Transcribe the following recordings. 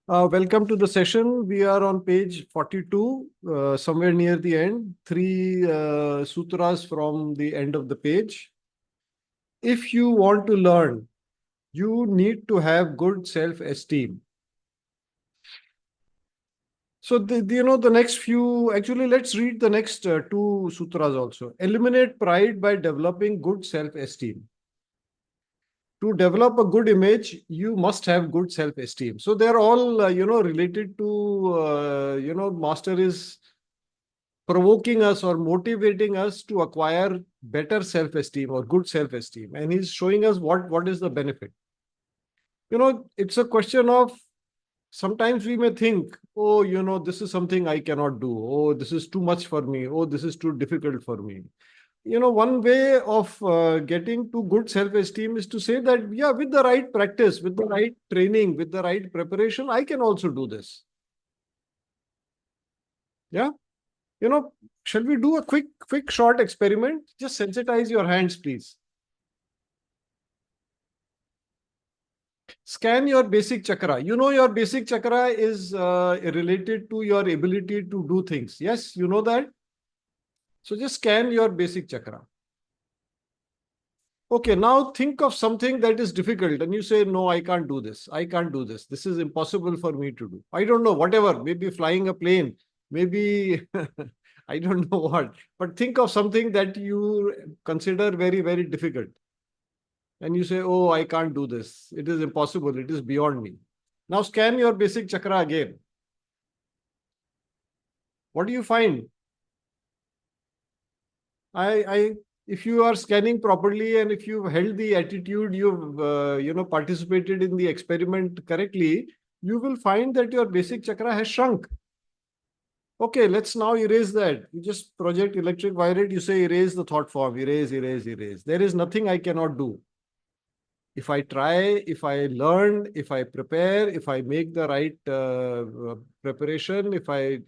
Welcome to the session. We are on page 42, somewhere near the end. Three sutras from the end of the page. If you want to learn, you need to have good self-esteem. So, the next few, actually, let's read the next two sutras also. Eliminate pride by developing good self-esteem. To develop a good image, you must have good self-esteem. So they're all, related to, master is provoking us or motivating us to acquire better self-esteem or good self-esteem. And he's showing us what is the benefit. It's a question of sometimes we may think, oh, this is something I cannot do. Oh, this is too much for me. Oh, this is too difficult for me. One way of getting to good self-esteem is to say that, yeah, with the right practice, with the right training, with the right preparation, I can also do this. Yeah. You know, shall we do a quick, short experiment? Just sensitize your hands, please. Scan your basic chakra. Your basic chakra is related to your ability to do things. Yes, you know that? So just scan your basic chakra. Okay, now think of something that is difficult and you say, no, I can't do this. I can't do this. This is impossible for me to do. I don't know, whatever, maybe flying a plane, maybe I don't know what, but think of something that you consider very, very difficult. And you say, oh, I can't do this. It is impossible. It is beyond me. Now scan your basic chakra again. What do you find? If you are scanning properly and if you've held the attitude, you've participated in the experiment correctly, you will find that your basic chakra has shrunk. Okay, let's now erase that. You just project electric violet, you say erase the thought form, erase, erase, erase. There is nothing I cannot do. If I try, if I learn, if I prepare, if I make the right preparation, if I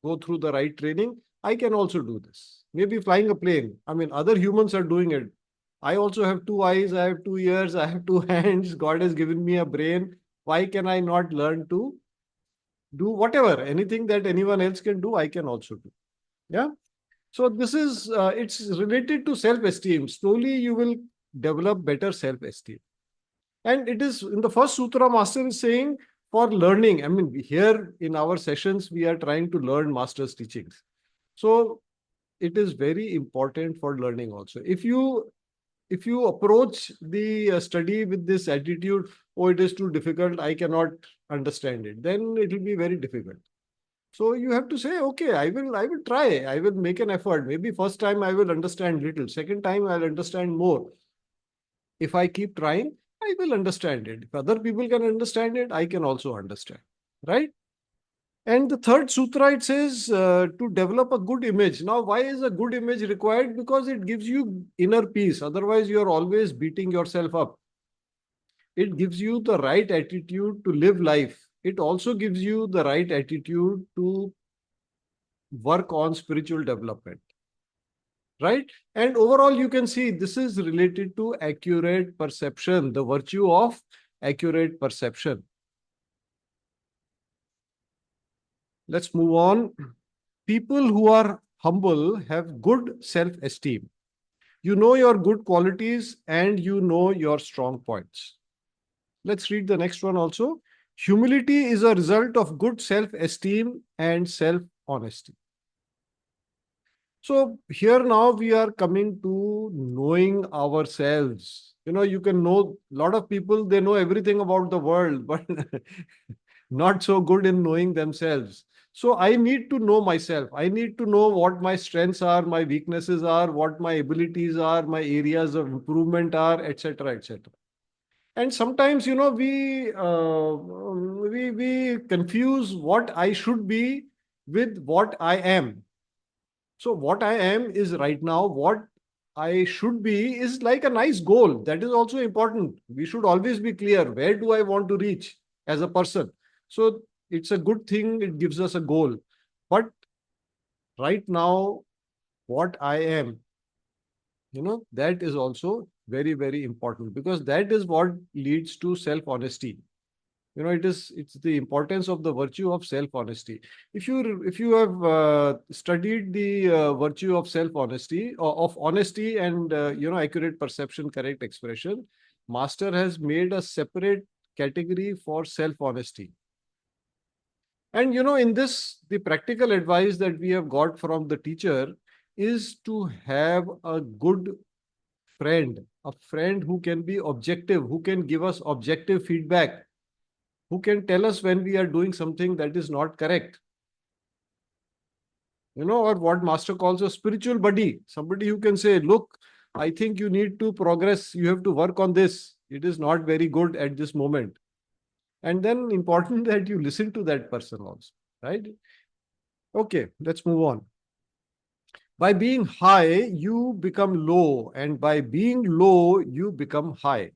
go through the right training, I can also do this. Maybe flying a plane. I mean, other humans are doing it. I also have two eyes, I have 2 ears, I have two hands. God has given me a brain. Why can I not learn to do whatever? Anything that anyone else can do, I can also do. Yeah. So this is, it's related to self-esteem. Slowly you will develop better self-esteem. And it is in the first sutra, master is saying for learning. I mean, here in our sessions, we are trying to learn master's teachings. So it is very important for learning also. If you approach the study with this attitude, oh, it is too difficult, I cannot understand it, then it will be very difficult. So you have to say, okay, I will try. I will make an effort. Maybe first time I will understand little. Second time I'll understand more. If I keep trying, I will understand it. If other people can understand it, I can also understand. Right? And the third sutra, it says to develop a good image. Now, why is a good image required? Because it gives you inner peace. Otherwise, you're always beating yourself up. It gives you the right attitude to live life. It also gives you the right attitude to work on spiritual development. Right? And overall, you can see this is related to accurate perception, the virtue of accurate perception. Let's move on. People who are humble have good self-esteem. You know your good qualities and you know your strong points. Let's read the next one also. Humility is a result of good self-esteem and self-honesty. So here now we are coming to knowing ourselves. You can know a lot of people, they know everything about the world, but not so good in knowing themselves. So I need to know myself. I need to know what my strengths are, my weaknesses are, what my abilities are, my areas of improvement are, etc., etc. And sometimes, we confuse what I should be with what I am. So what I am is right now, what I should be is like a nice goal. That is also important. We should always be clear. Where do I want to reach as a person? So it's a good thing. It gives us a goal. But right now, what I am, that is also very, very important because that is what leads to self-honesty. It's the importance of the virtue of self-honesty. If you have studied the virtue of self-honesty, or of honesty and accurate perception, correct expression, Master has made a separate category for self-honesty. And in this, the practical advice that we have got from the teacher is to have a good friend, a friend who can be objective, who can give us objective feedback, who can tell us when we are doing something that is not correct. Or what Master calls a spiritual buddy, somebody who can say, look, I think you need to progress, you have to work on this. It is not very good at this moment. And then important that you listen to that person also, right? Okay, let's move on. By being high, you become low, and by being low, you become high.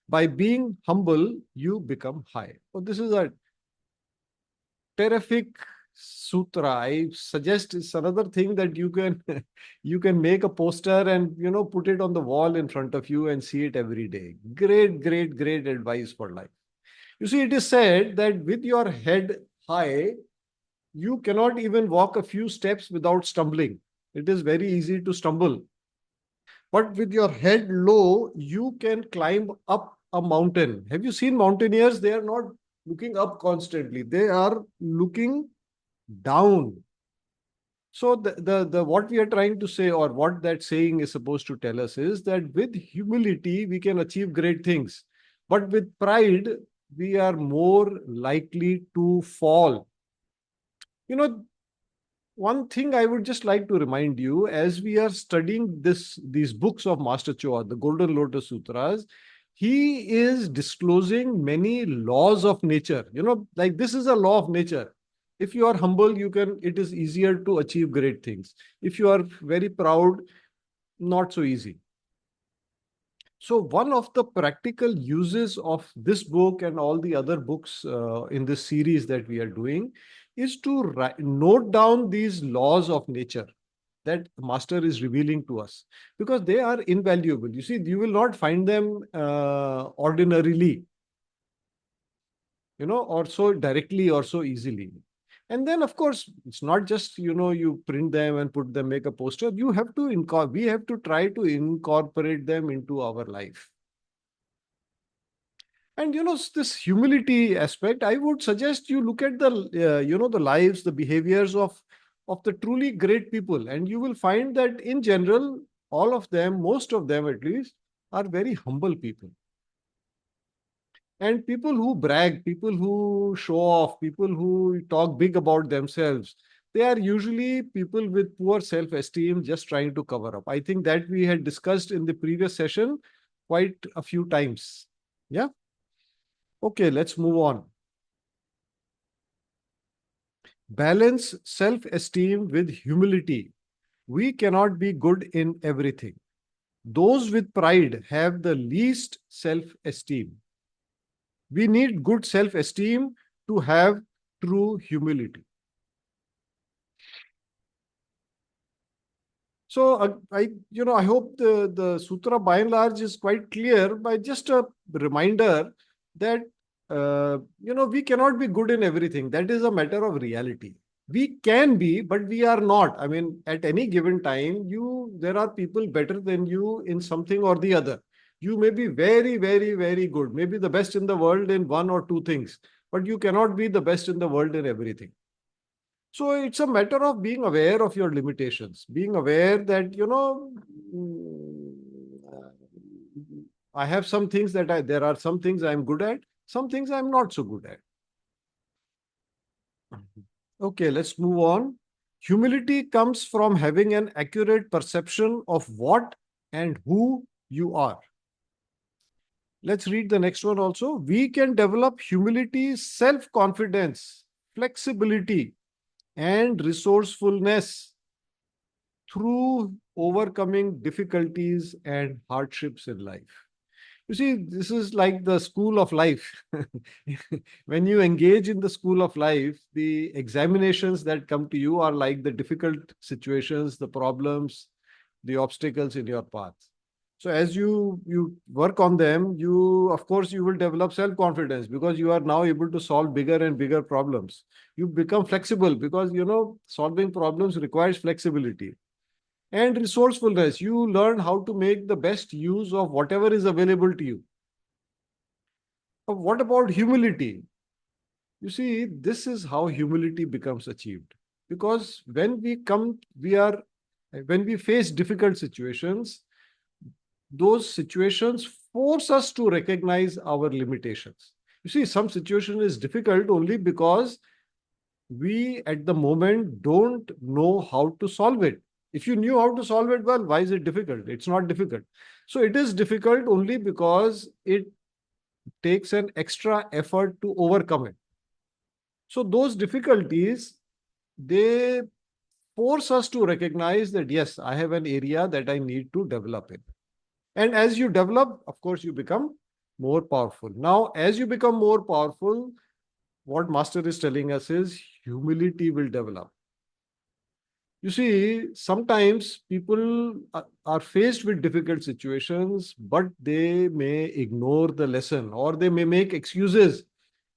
By being humble, you become high. So this is a terrific sutra. I suggest it's another thing that you can you can make a poster and put it on the wall in front of you and see it every day. Great, great, great advice for life. You see, it is said that with your head high, you cannot even walk a few steps without stumbling. It is very easy to stumble. But with your head low, you can climb up a mountain. Have you seen mountaineers? They are not looking up constantly. They are looking down. So the what we are trying to say, or what that saying is supposed to tell us, is that with humility we can achieve great things. But with pride, we are more likely to fall. One thing I would just like to remind you, as we are studying these books of Master Choa, the Golden Lotus Sutras, he is disclosing many laws of nature. Like this is a law of nature. If you are humble, it is easier to achieve great things. If you are very proud, not so easy. So one of the practical uses of this book and all the other books in this series that we are doing is to note down these laws of nature that Master is revealing to us, because they are invaluable. You see, you will not find them ordinarily, or so directly or so easily. And then, of course, it's not just, you print them and put them, make a poster. We have to try to incorporate them into our life. And this humility aspect, I would suggest you look at the lives, the behaviors of the truly great people, and you will find that in general, all of them, most of them at least, are very humble people. And people who brag, people who show off, people who talk big about themselves, they are usually people with poor self-esteem, just trying to cover up. I think that we had discussed in the previous session quite a few times. Yeah. Okay, let's move on. Balance self-esteem with humility. We cannot be good in everything. Those with pride have the least self-esteem. We need good self-esteem to have true humility. So I hope the sutra by and large is quite clear, by just a reminder that we cannot be good in everything. That is a matter of reality. We can be, but we are not. I mean, at any given time, there are people better than you in something or the other. You may be very, very, very good, maybe the best in the world in one or two things, but you cannot be the best in the world in everything. So it's a matter of being aware of your limitations, being aware that, I have some things there are some things I'm good at, some things I'm not so good at. Okay, let's move on. Humility comes from having an accurate perception of what and who you are. Let's read the next one also. We can develop humility, self-confidence, flexibility, and resourcefulness through overcoming difficulties and hardships in life. You see, this is like the school of life. When you engage in the school of life, the examinations that come to you are like the difficult situations, the problems, the obstacles in your path. So as you work on them, you of course you will develop self-confidence because you are now able to solve bigger and bigger problems. You become flexible because solving problems requires flexibility and resourcefulness. You learn how to make the best use of whatever is available to you. But what about humility? You see, this is how humility becomes achieved. Because when we face difficult situations, those situations force us to recognize our limitations. You see, some situation is difficult only because we at the moment don't know how to solve it. If you knew how to solve it, well, why is it difficult? It's not difficult. So it is difficult only because it takes an extra effort to overcome it. So those difficulties, they force us to recognize that, yes, I have an area that I need to develop in. And as you develop, of course, you become more powerful. Now, as you become more powerful, what Master is telling us is humility will develop. You see, sometimes people are faced with difficult situations, but they may ignore the lesson or they may make excuses.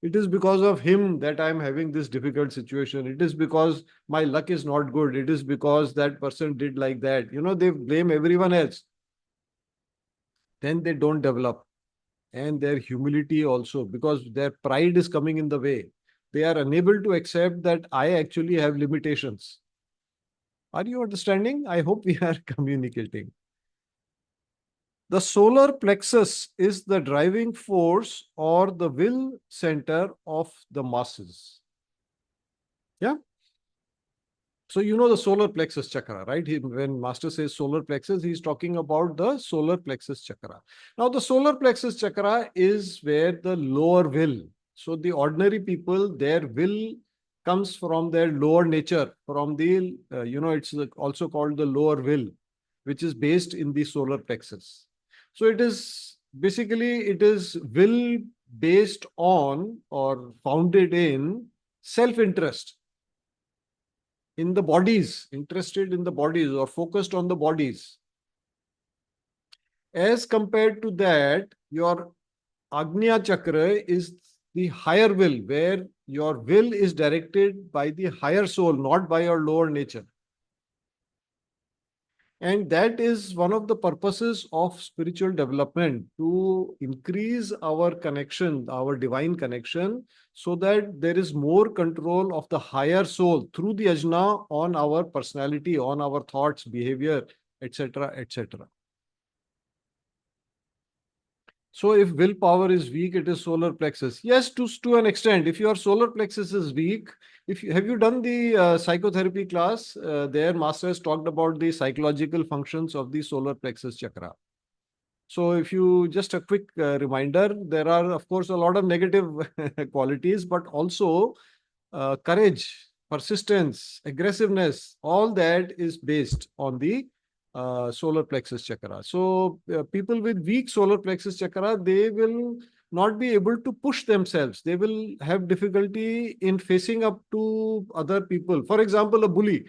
It is because of him that I'm having this difficult situation. It is because my luck is not good. It is because that person did like that. They blame everyone else. Then they don't develop. And their humility also, because their pride is coming in the way. They are unable to accept that I actually have limitations. Are you understanding? I hope we are communicating. The solar plexus is the driving force or the will center of the masses. Yeah. So you know the solar plexus chakra, right? When Master says solar plexus, he's talking about the solar plexus chakra. Now, the solar plexus chakra is where the lower will. So the ordinary people, their will comes from their lower nature, from the, it's also called the lower will, which is based in the solar plexus. So it is will based on or founded in self-interest in the bodies, interested in the bodies or focused on the bodies. As compared to that, your Agnya Chakra is the higher will, where your will is directed by the higher soul, not by your lower nature. And that is one of the purposes of spiritual development, to increase our connection, our divine connection, so that there is more control of the higher soul through the ajna on our personality, on our thoughts, behavior, etc., etc. So if willpower is weak, it is solar plexus. Yes, to an extent. If your solar plexus is weak, have you done the psychotherapy class? There, Master has talked about the psychological functions of the solar plexus chakra. So if you just a quick reminder, there are of course a lot of negative qualities, but also courage, persistence, aggressiveness, all that is based on the solar plexus chakra. So people with weak solar plexus chakra, they will not be able to push themselves. They will have difficulty in facing up to other people. For example, a bully,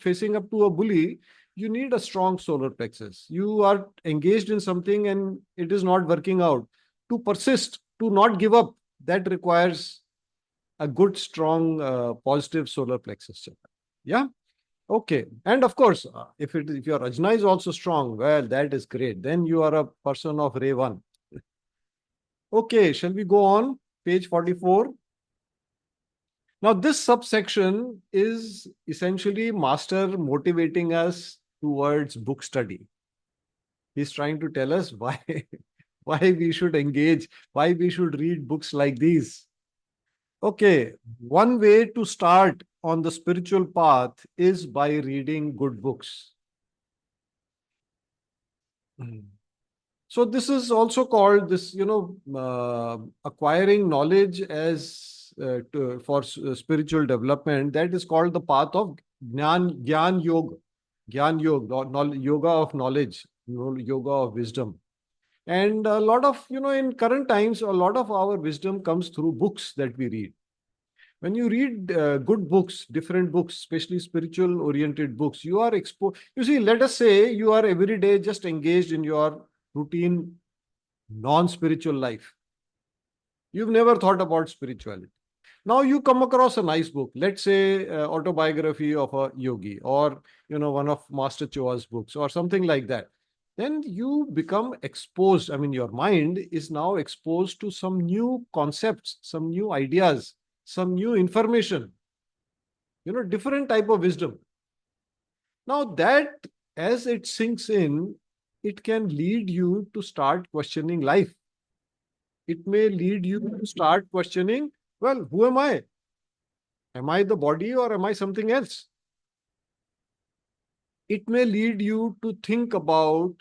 facing up to a bully, you need a strong solar plexus. You are engaged in something and it is not working out. To persist, to not give up, that requires a good, strong, positive solar plexus chakra. Yeah. Okay. And of course, if your ajna is also strong, well, that is great. Then you are a person of Ray 1. Okay. Shall we go on? Page 44. Now, this subsection is essentially Master motivating us towards book study. He's trying to tell us why, why we should engage, why we should read books like these. Okay, one way to start on the spiritual path is by reading good books. So this is also called acquiring knowledge for spiritual development. That is called the path of Gyan Yoga, yoga of knowledge, yoga of wisdom. And a lot of, in current times, a lot of our wisdom comes through books that we read. When you read good books, different books, especially spiritual oriented books, you are exposed. You see, let us say you are every day just engaged in your routine non-spiritual life. You've never thought about spirituality. Now you come across a nice book, let's say autobiography of a yogi, or one of Master Choa's books, or something like that. Then you become exposed. I mean, your mind is now exposed to some new concepts, some new ideas, some new information, different type of wisdom. Now that, as it sinks in, it can lead you to start questioning life. It may lead you to start questioning, well, who am I? Am I the body or am I something else? It may lead you to think about,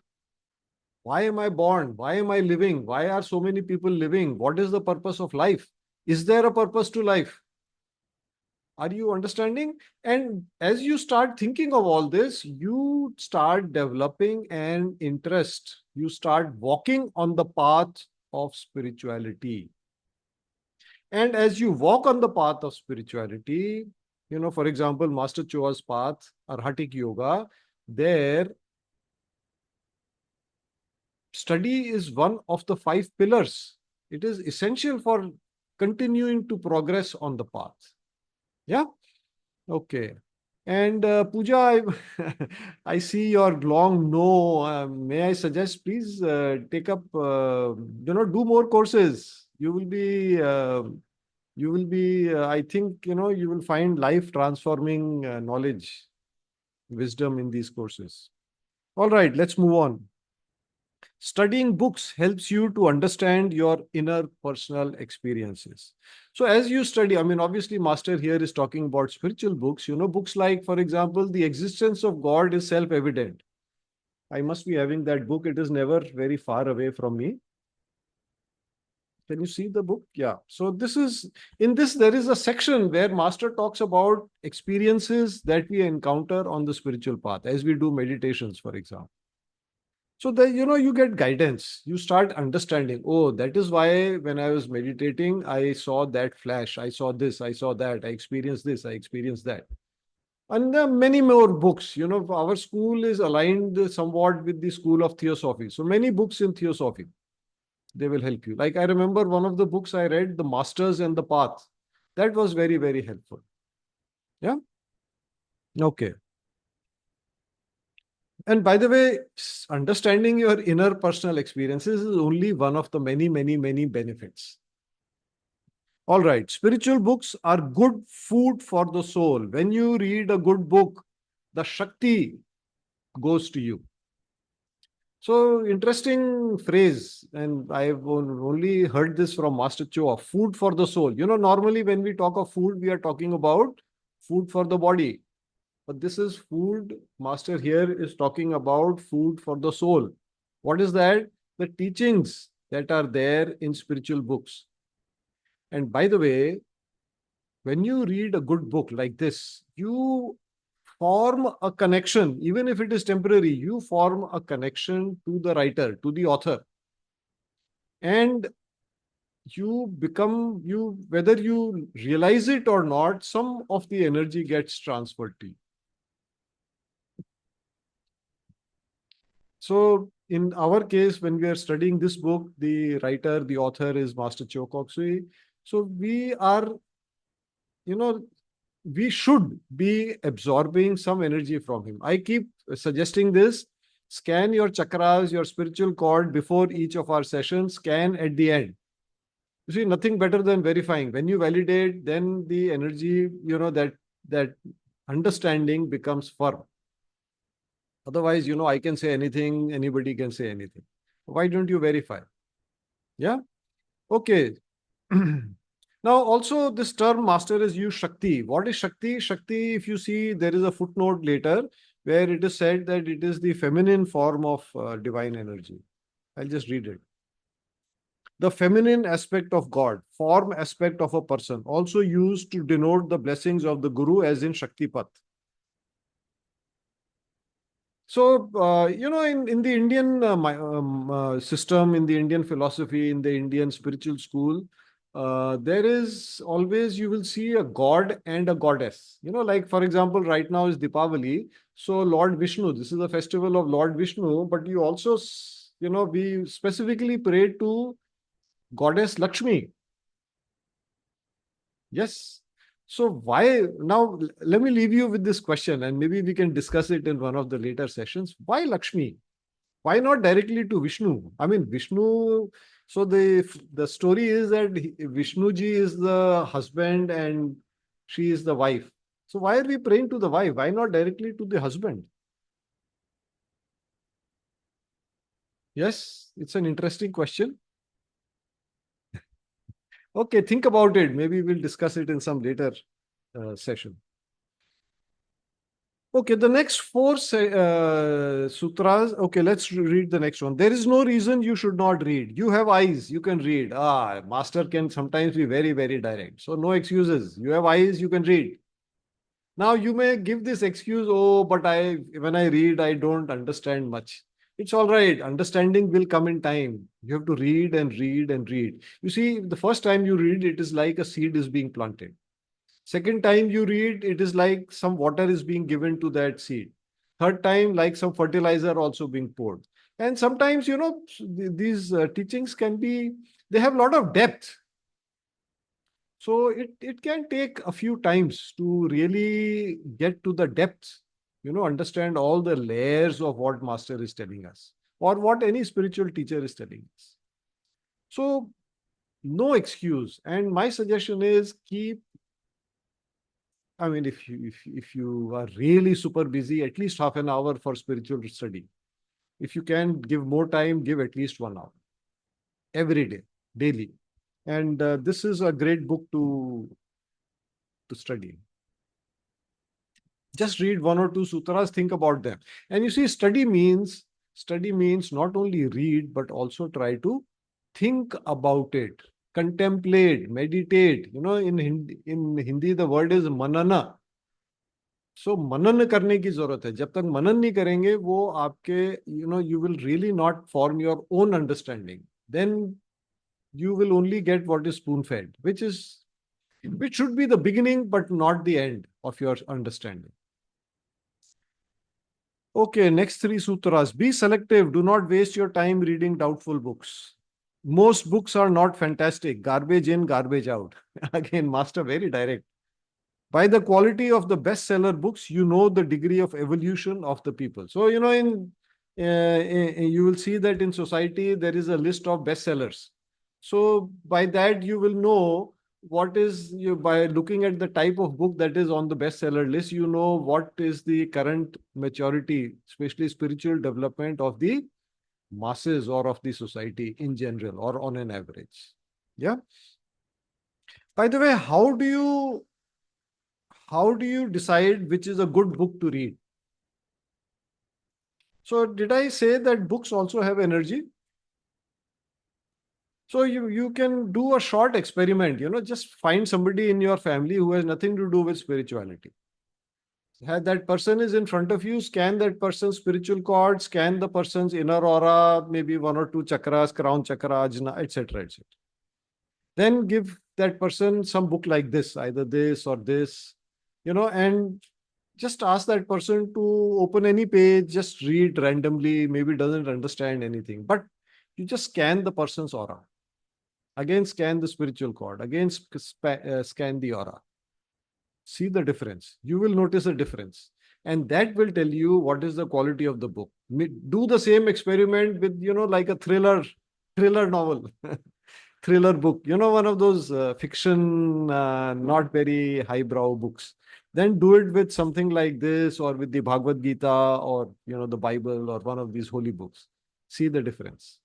why am I born? Why am I living? Why are so many people living? What is the purpose of life? Is there a purpose to life? Are you understanding? And as you start thinking of all this, you start developing an interest. You start walking on the path of spirituality. And as you walk on the path of spirituality, for example, Master Choa's path, Arhatic Yoga, there study is one of the 5 pillars. It is essential for continuing to progress on the path. Yeah? Okay. And Pooja, I see your long no. May I suggest, please take up, do more courses. I think, you will find life transforming knowledge, wisdom in these courses. All right, let's move on. Studying books helps you to understand your inner personal experiences. So as you study, I mean, obviously, Master here is talking about spiritual books, books like, for example, The Existence of God is Self-Evident. I must be having that book. It is never very far away from me. Can you see the book? Yeah. So there is a section where Master talks about experiences that we encounter on the spiritual path as we do meditations, for example. So that, you get guidance. You start understanding, oh, that is why when I was meditating, I saw that flash. I saw this, I saw that, I experienced this, I experienced that. And there are many more books. Our school is aligned somewhat with the school of Theosophy. So many books in Theosophy. They will help you. Like I remember one of the books I read, The Masters and the Path. That was very, very helpful. Yeah. Okay. And by the way, understanding your inner personal experiences is only one of the many, many, many benefits. All right. Spiritual books are good food for the soul. When you read a good book, the Shakti goes to you. So interesting phrase, and I've only heard this from Master Choa, food for the soul. Normally when we talk of food, we are talking about food for the body. But this is food, Master here is talking about food for the soul. What is that? The teachings that are there in spiritual books. And by the way, when you read a good book like this, you form a connection, even if it is temporary, you form a connection to the writer, to the author. And whether you realize it or not, some of the energy gets transferred to you. So in our case, when we are studying this book, the writer, the author is Master Choa Kok Sui. So we should be absorbing some energy from him. I keep suggesting this. Scan your chakras, your spiritual cord before each of our sessions, scan at the end. You see, nothing better than verifying. When you validate, then the energy, that understanding becomes firm. Otherwise, I can say anything, anybody can say anything. Why don't you verify? Yeah? Okay. Now, also this term Master is used Shakti. What is Shakti? Shakti, if you see, there is a footnote later where it is said that it is the feminine form of divine energy. I'll just read it. The feminine aspect of God, form aspect of a person, also used to denote the blessings of the Guru as in Shaktipat. So, in the Indian system, in the Indian philosophy, in the Indian spiritual school, there is always, you will see a god and a goddess. Like for example, right now is Deepavali. So Lord Vishnu, this is a festival of Lord Vishnu, but you also, we specifically pray to goddess Lakshmi. Yes. So why now? Let me leave you with this question, and maybe we can discuss it in one of the later sessions. Why Lakshmi? Why not directly to Vishnu? I mean, Vishnu. So the story is that Vishnu ji is the husband and she is the wife. So why are we praying to the wife? Why not directly to the husband? Yes, it's an interesting question. Okay, think about it. Maybe we'll discuss it in some later session. Okay, the next four sutras. Okay, let's read the next one. There is no reason you should not read. You have eyes, you can read. Master can sometimes be very, very direct. So, no excuses. You have eyes, you can read. Now, you may give this excuse, oh, but when I read, I don't understand much. It's all right. Understanding will come in time. You have to read and read and read. You see, the first time you read, it is like a seed is being planted. Second time you read, it is like some water is being given to that seed. Third time, like some fertilizer also being poured. And sometimes, these teachings can be, they have a lot of depth. So it can take a few times to really get to the depth, understand all the layers of what Master is telling us or what any spiritual teacher is telling us. So no excuse. And my suggestion is I mean, if you are really super busy, at least half an hour for spiritual study. If you can give more time, give at least 1 hour every day, daily. And this is a great book to study. Just read one or two sutras, think about them. And you see, study means not only read, but also try to think about it, contemplate, meditate. In Hindi the word is manana. सो मनन करने की जरूरत है. जब तक मनन नहीं करेंगे वो आपके you will really not form your own understanding. Then you will only get what is spoon fed, which should be the beginning but not the end of your understanding. Okay, next three sutras. Be selective. Do not waste your time reading doubtful books. Most books are not fantastic. Garbage in, garbage out. Again, master very direct. By the quality of the bestseller books, you know the degree of evolution of the people. So, you will see that in society, there is a list of bestsellers. So by that, you will know by looking at the type of book that is on the bestseller list, you know what is the current maturity, especially spiritual development of the masses or of the society in general or on an average. Yeah. By the way, how do you decide which is a good book to read? So did I say that books also have energy? So you can do a short experiment, just find somebody in your family who has nothing to do with spirituality. That person is in front of you, scan that person's spiritual cord, scan the person's inner aura, maybe one or two chakras, crown chakra, ajna, etc., etc. Then give that person some book like this, either this or this, and just ask that person to open any page, just read randomly, maybe doesn't understand anything, but you just scan the person's aura. Again, scan the spiritual cord. Again, scan the aura. See the difference. You will notice a difference. And that will tell you what is the quality of the book. Do the same experiment with, like a thriller novel, thriller book, one of those fiction, not very highbrow books. Then do it with something like this or with the Bhagavad Gita or, the Bible or one of these holy books. See the difference.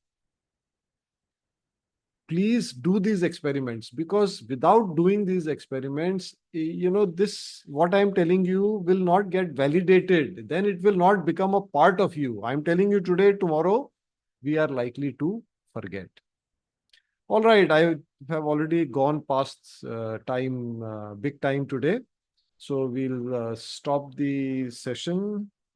Please do these experiments, because without doing these experiments, this, what I'm telling you, will not get validated. Then it will not become a part of you. I'm telling you today, tomorrow, we are likely to forget. All right, I have already gone past time, big time today. So we'll stop the session.